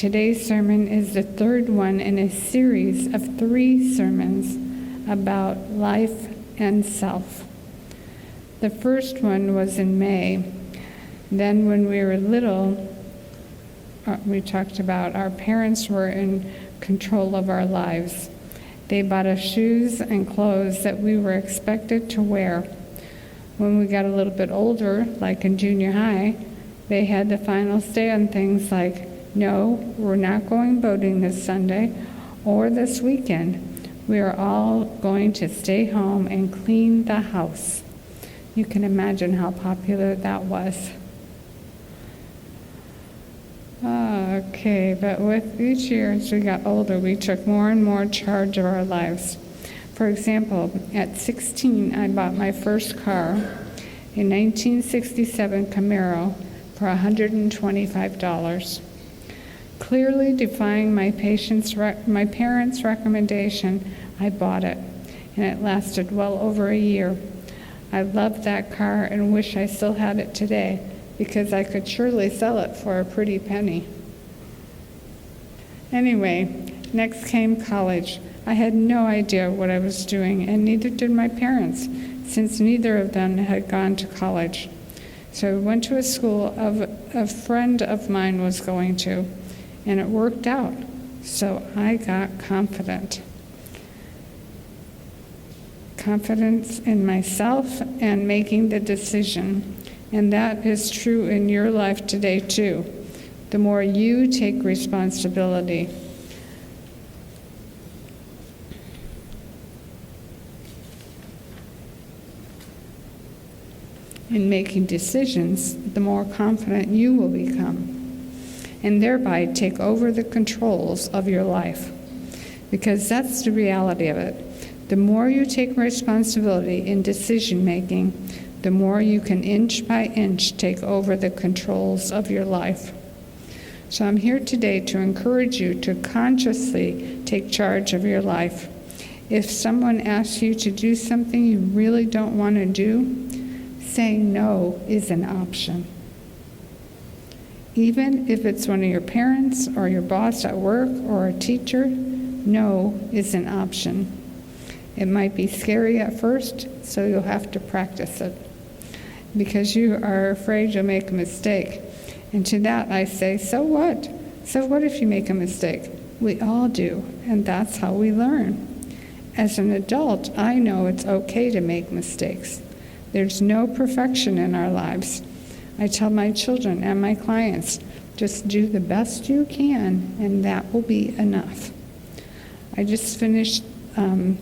Today's sermon is the third one in a series of 3 sermons about life and self. The first one was in May. Then when we were little, we talked about our parents were in control of our lives. They bought us shoes and clothes that we were expected to wear. When we got a little bit older, like in junior high, they had the final say on things like, no, we're not going boating this Sunday or this weekend. We are all going to stay home and clean the house. You can imagine how popular that was. Okay, but with each year as we got older, we took more and more charge of our lives. For example, at 16, I bought my first car, a 1967 Camaro, for $125. Clearly defying my parents' recommendation, I bought it, and it lasted well over a year. I loved that car and wish I still had it today, because I could surely sell it for a pretty penny. Anyway, next came college. I had no idea what I was doing, and neither did my parents, since neither of them had gone to college. So I went to a school a friend of mine was going to, and it worked out. So I got confidence in myself and making the decision. And that is true in your life today too. The more you take responsibility. In making decisions, the more confident you will become, and thereby take over the controls of your life. Because that's the reality of it. The more you take responsibility in decision making, the more you can inch by inch take over the controls of your life. So I'm here today to encourage you to consciously take charge of your life. If someone asks you to do something you really don't want to do, saying no is an option. Even if it's one of your parents or your boss at work or a teacher, no is an option. It might be scary at first, so you'll have to practice it because you are afraid you'll make a mistake. And to that I say, so what? So what if you make a mistake? We all do, and that's how we learn. As an adult, I know it's okay to make mistakes. There's no perfection in our lives. I tell my children and my clients, just do the best you can, and that will be enough. I just finished a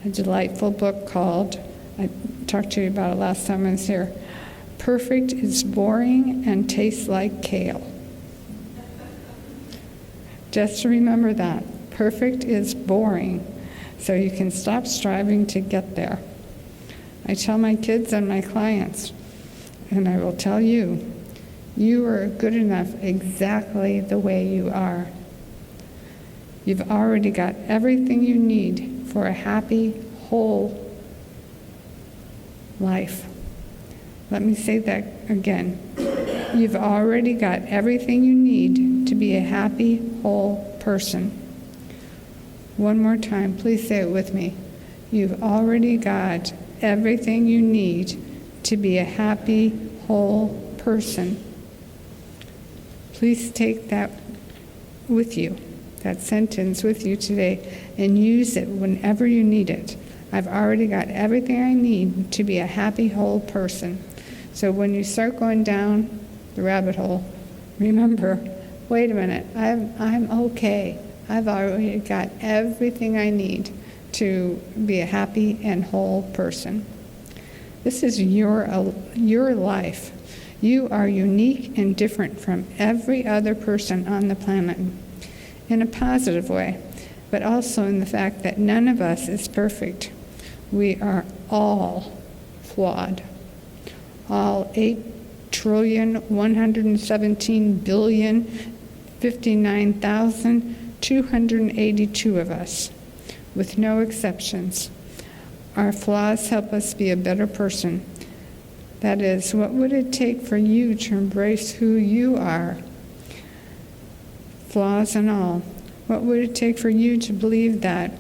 delightful book called, I talked to you about it last time I was here, Perfect is Boring and Tastes Like Kale. Just remember that. Perfect is boring, so you can stop striving to get there. I tell my kids and my clients, and I will tell you, you are good enough exactly the way you are. You've already got everything you need for a happy, whole life. Let me say that again. You've already got everything you need to be a happy, whole person. One more time, please say it with me. You've already got everything you need to be a happy, whole person. Please take that with you, that sentence with you today, and use it whenever you need it. I've already got everything I need to be a happy, whole person. So when you start going down the rabbit hole, remember, wait a minute, I'm okay. I've already got everything I need to be a happy and whole person. This is your life. You are unique and different from every other person on the planet in a positive way, but also in the fact that none of us is perfect. We are all flawed. All 8,117,059,282 of us, with no exceptions. Our flaws help us be a better person. That is, what would it take for you to embrace who you are? flaws and all. What would it take for you to believe that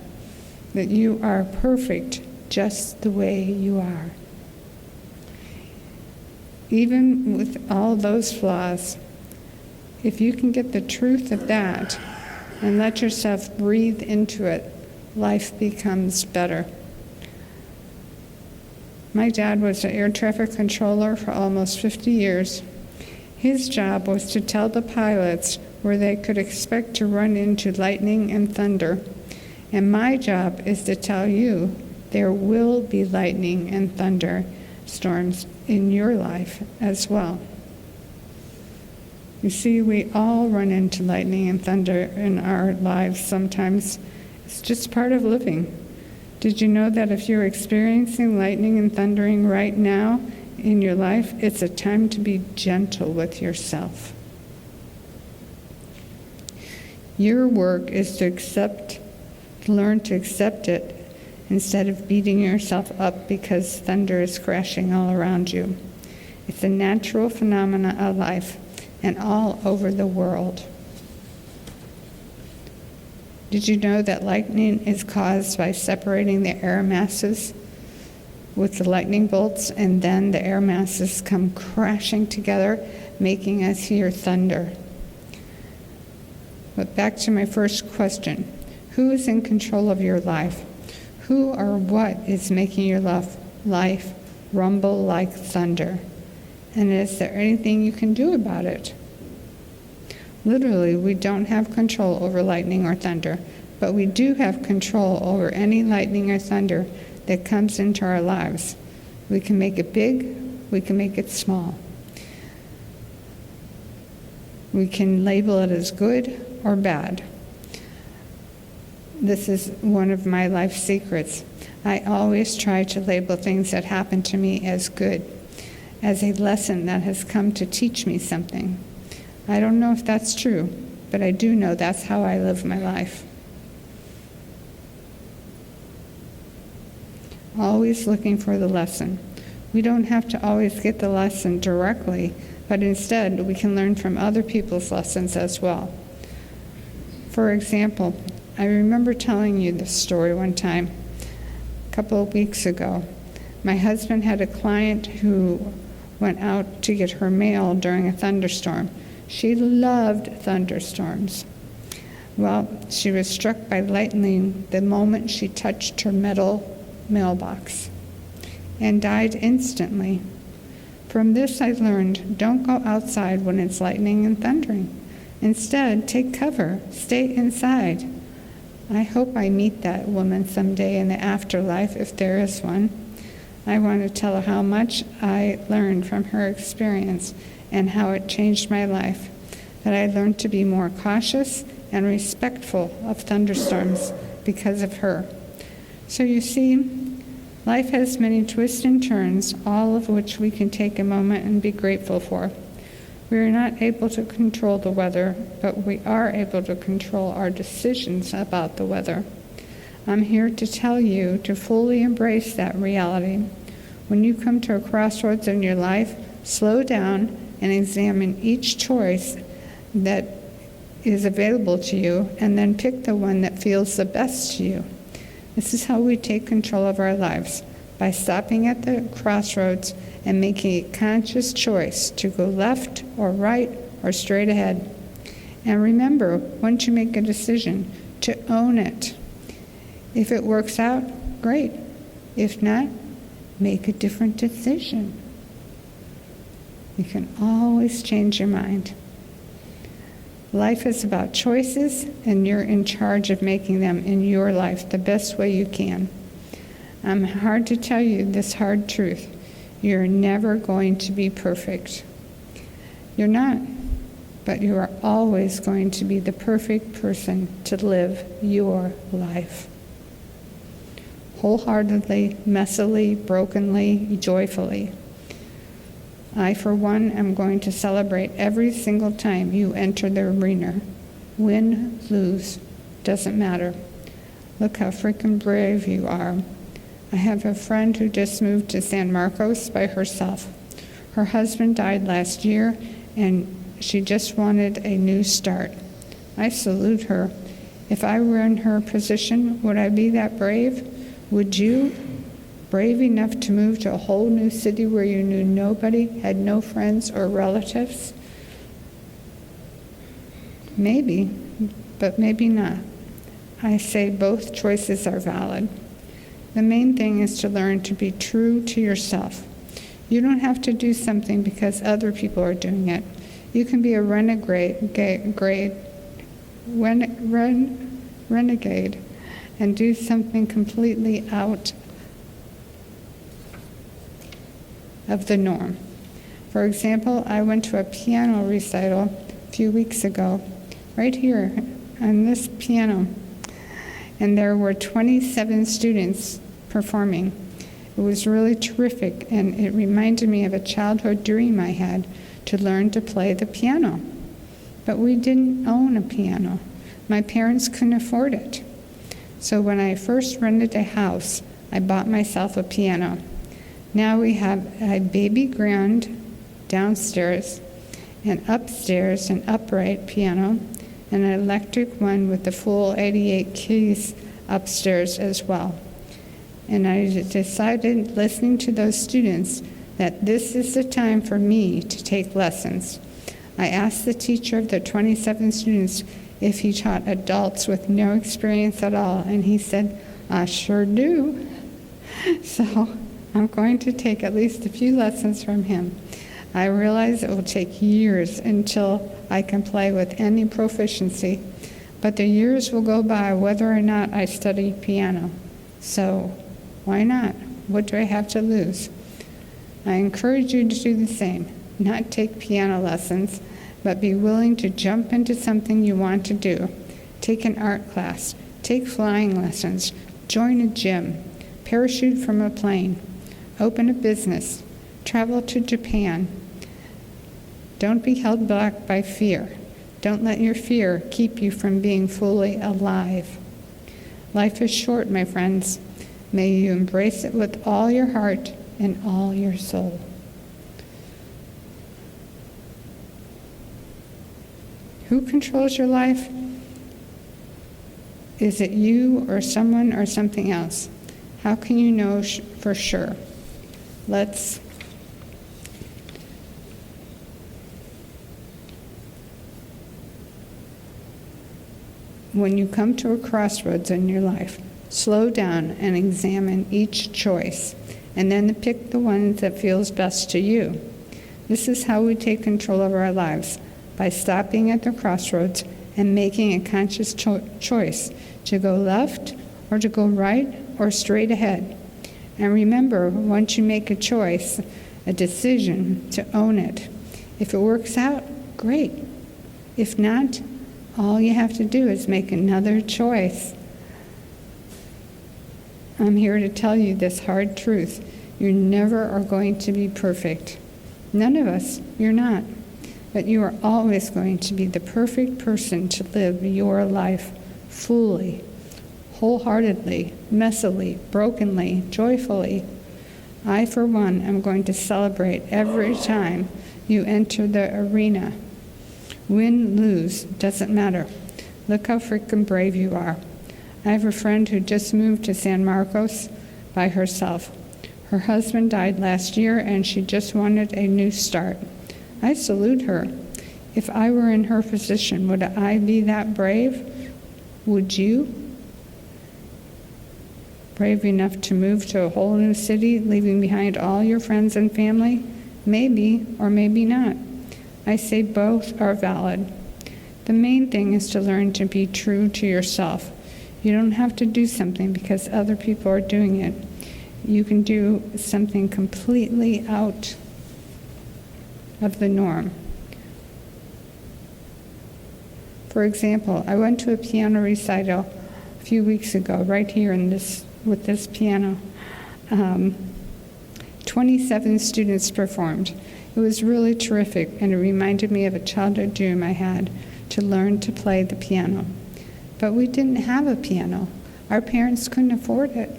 you are perfect just the way you are? Even with all those flaws, if you can get the truth of that and let yourself breathe into it, life becomes better. My dad was an air traffic controller for almost 50 years. His job was to tell the pilots where they could expect to run into lightning and thunder. And my job is to tell you there will be lightning and thunder storms in your life as well. You see, we all run into lightning and thunder in our lives sometimes. It's just part of living. Did you know that if you're experiencing lightning and thundering right now in your life, it's a time to be gentle with yourself? Your work is to learn to accept it instead of beating yourself up because thunder is crashing all around you. It's a natural phenomena of life and all over the world. Did you know that lightning is caused by separating the air masses with the lightning bolts, and then the air masses come crashing together, making us hear thunder? But back to my first question. Who is in control of your life? Who or what is making your life rumble like thunder? And is there anything you can do about it? Literally, we don't have control over lightning or thunder, but we do have control over any lightning or thunder that comes into our lives. We can make it big, we can make it small. We can label it as good or bad. This is one of my life secrets. I always try to label things that happen to me as good, as a lesson that has come to teach me something. I don't know if that's true, but I do know that's how I live my life. Always looking for the lesson. We don't have to always get the lesson directly, but instead we can learn from other people's lessons as well. For example, I remember telling you this story one time, a couple of weeks ago. My husband had a client who went out to get her mail during a thunderstorm. She loved thunderstorms. Well, she was struck by lightning the moment she touched her metal mailbox and died instantly. From this I learned, don't go outside when it's lightning and thundering. Instead, take cover, stay inside. I hope I meet that woman someday in the afterlife, if there is one. I want to tell her how much I learned from her experience and how it changed my life, that I learned to be more cautious and respectful of thunderstorms because of her. So you see, life has many twists and turns, all of which we can take a moment and be grateful for. We are not able to control the weather, but we are able to control our decisions about the weather. I'm here to tell you to fully embrace that reality. When you come to a crossroads in your life, slow down and examine each choice that is available to you, and then pick the one that feels the best to you. This is how we take control of our lives, by stopping at the crossroads and making a conscious choice to go left or right or straight ahead. And remember, once you make a decision, to own it. If it works out, great. If not, make a different decision. You can always change your mind. Life is about choices, and you're in charge of making them in your life the best way you can. I'm hard to tell you this hard truth. You're never going to be perfect. You're not, but you are always going to be the perfect person to live your life. Wholeheartedly, messily, brokenly, joyfully. I, for one, am going to celebrate every single time you enter the arena. Win, lose, doesn't matter. Look how freaking brave you are. I have a friend who just moved to San Marcos by herself. Her husband died last year, and she just wanted a new start. I salute her. If I were in her position, would I be that brave? Would you? Brave enough to move to a whole new city where you knew nobody, had no friends or relatives? Maybe, but maybe not. I say both choices are valid. The main thing is to learn to be true to yourself. You don't have to do something because other people are doing it. You can be a renegade and do something completely out of the norm. For example, I went to a piano recital a few weeks ago, right here on this piano, and there were 27 students performing. It was really terrific, and it reminded me of a childhood dream I had to learn to play the piano. But we didn't own a piano. My parents couldn't afford it. So when I first rented a house, I bought myself a piano. Now we have a baby grand downstairs, and upstairs an upright piano, and an electric one with the full 88 keys upstairs as well. And I decided, listening to those students, that this is the time for me to take lessons. I asked the teacher of the 27 students if he taught adults with no experience at all, and he said, I sure do. So I'm going to take at least a few lessons from him. I realize it will take years until I can play with any proficiency, but the years will go by whether or not I study piano. So why not? What do I have to lose? I encourage you to do the same. Not take piano lessons, but be willing to jump into something you want to do. Take an art class, take flying lessons, join a gym, parachute from a plane, open a business, travel to Japan. Don't be held back by fear. Don't let your fear keep you from being fully alive. Life is short, my friends. May you embrace it with all your heart and all your soul. Who controls your life? Is it you or someone or something else? How can you know for sure? When you come to a crossroads in your life, slow down and examine each choice, and then pick the one that feels best to you. This is how we take control of our lives, by stopping at the crossroads and making a conscious choice to go left or to go right or straight ahead. And remember, once you make a choice, a decision, to own it. If it works out, great. If not, all you have to do is make another choice. I'm here to tell you this hard truth. You never are going to be perfect. None of us, you're not. But you are always going to be the perfect person to live your life fully, wholeheartedly, messily, brokenly, joyfully. I, for one, am going to celebrate every time you enter the arena. Win, lose, doesn't matter. Look how freaking brave you are. I have a friend who just moved to San Marcos by herself. Her husband died last year, and she just wanted a new start. I salute her. If I were in her position, would I be that brave? Would you? Brave enough to move to a whole new city, leaving behind all your friends and family? Maybe, or maybe not. I say both are valid. The main thing is to learn to be true to yourself. You don't have to do something because other people are doing it. You can do something completely out of the norm. For example, I went to a piano recital a few weeks ago, right here with this piano. 27 students performed. It was really terrific, and it reminded me of a childhood dream I had to learn to play the piano. But we didn't have a piano. Our parents couldn't afford it.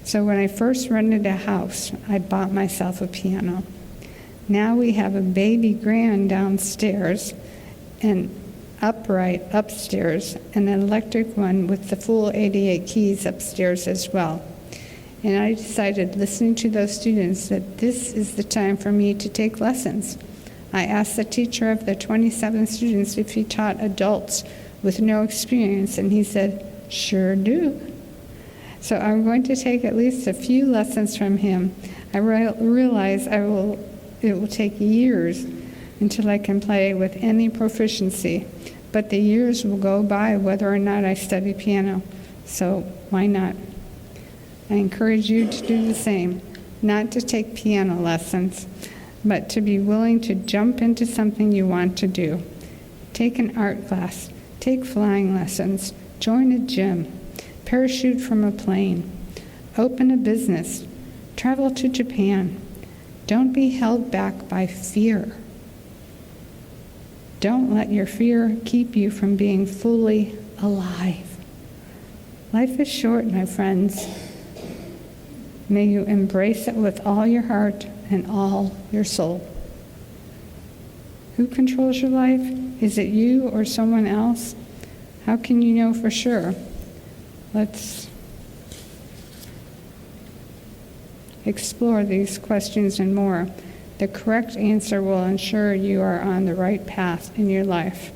So when I first rented a house, I bought myself a piano. Now we have a baby grand downstairs, an upright upstairs, and an electric one with the full 88 keys upstairs as well. And I decided, listening to those students, that this is the time for me to take lessons. I asked the teacher of the 27 students if he taught adults with no experience, and he said, "Sure do." So I'm going to take at least a few lessons from him. I realize it will take years until I can play with any proficiency, but the years will go by whether or not I study piano, so why not? I encourage you to do the same, not to take piano lessons, but to be willing to jump into something you want to do. Take an art class, take flying lessons, join a gym, parachute from a plane, open a business, travel to Japan. Don't be held back by fear. Don't let your fear keep you from being fully alive. Life is short, my friends. May you embrace it with all your heart and all your soul. Who controls your life? Is it you or someone else? How can you know for sure? Let's explore these questions and more. The correct answer will ensure you are on the right path in your life.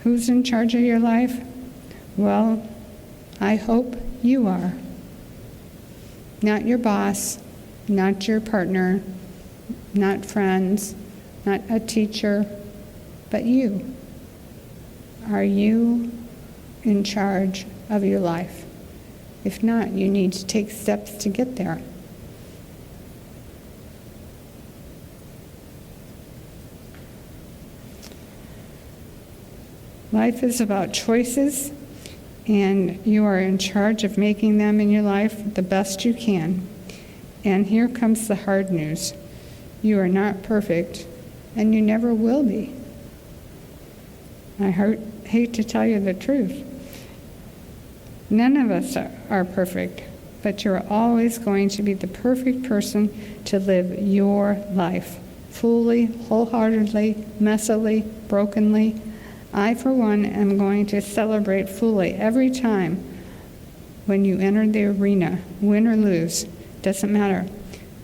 Who's in charge of your life? Well, I hope you are. Not your boss, not your partner, not friends, not a teacher, but you. Are you in charge of your life? If not, you need to take steps to get there. Life is about choices, and you are in charge of making them in your life the best you can. And here comes the hard news. You are not perfect, and you never will be. I hate to tell you the truth. None of us are perfect, but you're always going to be the perfect person to live your life, fully, wholeheartedly, messily, brokenly. I, for one, am going to celebrate fully every time when you enter the arena, win or lose, doesn't matter.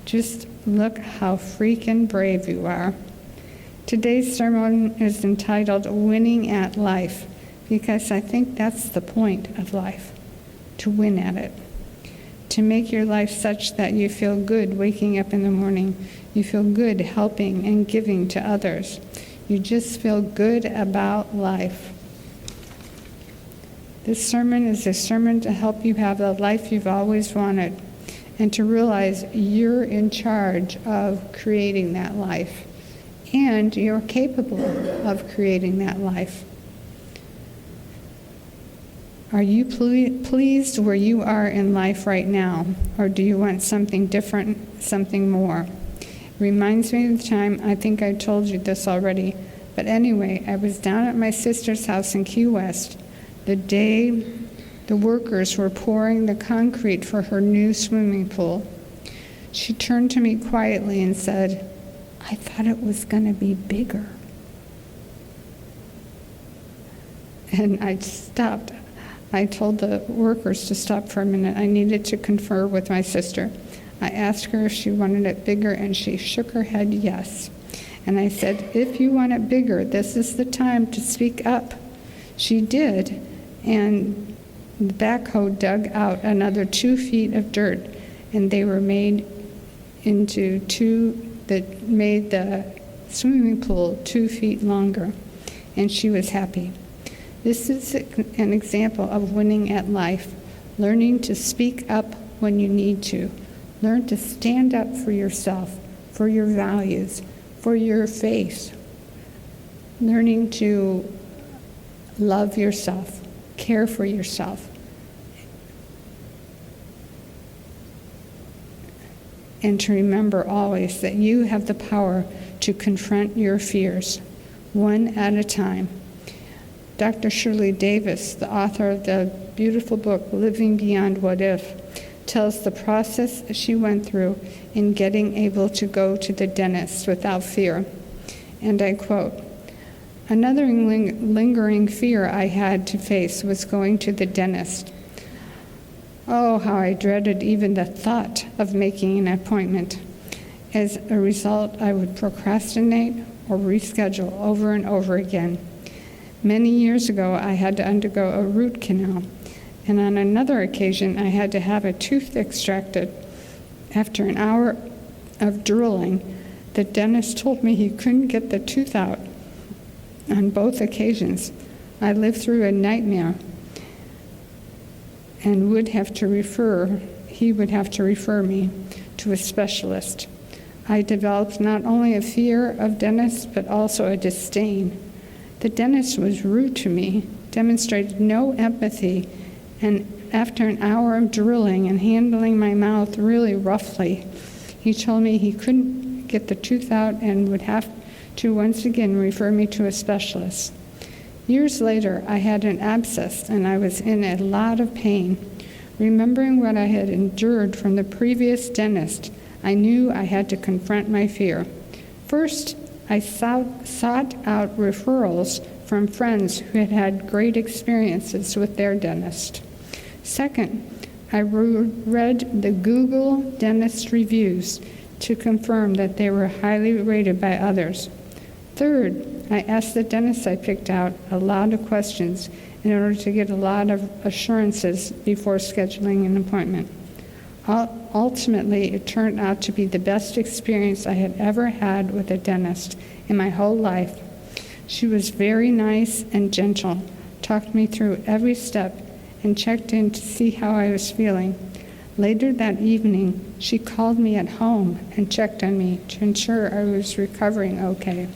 Just look how freaking brave you are. Today's sermon is entitled Winning at Life, because I think that's the point of life, to win at it. To make your life such that you feel good waking up in the morning, you feel good helping and giving to others. You just feel good about life. This sermon is a sermon to help you have the life you've always wanted and to realize you're in charge of creating that life and you're capable of creating that life. Are you pleased where you are in life right now, or do you want something different, something more? Reminds me of the time, I think I told you this already, but anyway, I was down at my sister's house in Key West the day the workers were pouring the concrete for her new swimming pool. She turned to me quietly and said, "I thought it was going to be bigger." And I stopped. I told the workers to stop for a minute. I needed to confer with my sister. I asked her if she wanted it bigger, and she shook her head yes. And I said, "If you want it bigger, this is the time to speak up." She did, and the backhoe dug out another 2 feet of dirt, and they were made into two that made the swimming pool 2 feet longer, and she was happy. This is an example of winning at life, learning to speak up when you need to. Learn to stand up for yourself, for your values, for your faith. Learning to love yourself, care for yourself. And to remember always that you have the power to confront your fears, one at a time. Dr. Shirley Davis, the author of the beautiful book, Living Beyond What If, tells the process she went through in getting able to go to the dentist without fear. And I quote, Another lingering fear I had to face was going to the dentist. Oh, how I dreaded even the thought of making an appointment. As a result, I would procrastinate or reschedule over and over again. Many years ago, I had to undergo a root canal, and on another occasion, I had to have a tooth extracted. After an hour of drooling, the dentist told me he couldn't get the tooth out. On both occasions, I lived through a nightmare and he would have to refer me to a specialist. I developed not only a fear of dentists, but also a disdain. The dentist was rude to me, demonstrated no empathy, and after an hour of drilling and handling my mouth really roughly, he told me he couldn't get the tooth out and would have to once again refer me to a specialist. Years later, I had an abscess and I was in a lot of pain. Remembering what I had endured from the previous dentist, I knew I had to confront my fear. First, I sought out referrals from friends who had had great experiences with their dentist. Second, I read the Google dentist reviews to confirm that they were highly rated by others. Third, I asked the dentist I picked out a lot of questions in order to get a lot of assurances before scheduling an appointment. Ultimately, it turned out to be the best experience I had ever had with a dentist in my whole life. She was very nice and gentle, talked me through every step, and checked in to see how I was feeling. Later that evening, she called me at home and checked on me to ensure I was recovering okay.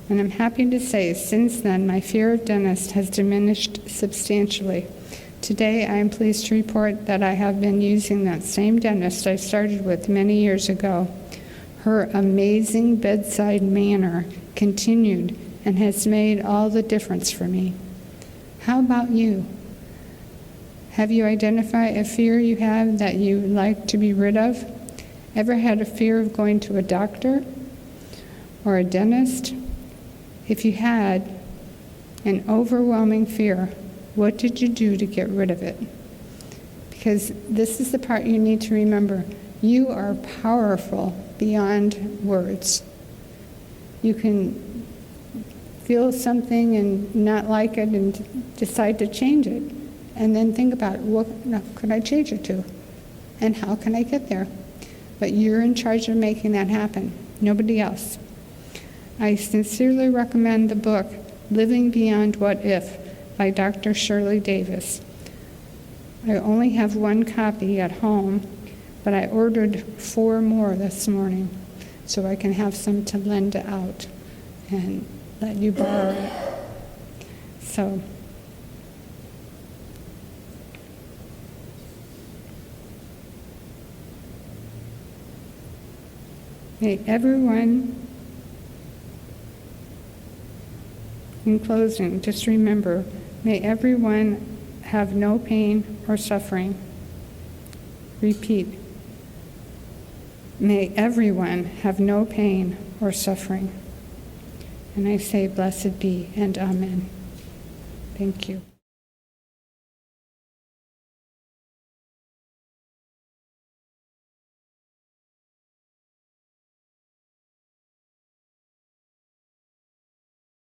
And I'm happy to say, since then, my fear of dentists has diminished substantially. Today, I am pleased to report that I have been using that same dentist I started with many years ago. Her amazing bedside manner continued and has made all the difference for me. How about you? Have you identified a fear you have that you would like to be rid of? Ever had a fear of going to a doctor or a dentist? If you had an overwhelming fear, what did you do to get rid of it? Because this is the part you need to remember. You are powerful beyond words. You can feel something and not like it and decide to change it. And then think about what could I change it to? And how can I get there? But you're in charge of making that happen, nobody else. I sincerely recommend the book, Living Beyond What If, by Dr. Shirley Davis. I only have one copy at home, but I ordered 4 more this morning so I can have some to lend out and let you borrow it. So, may everyone, in closing, just remember, may everyone have no pain or suffering. Repeat. May everyone have no pain or suffering. And I say, blessed be and amen. Thank you.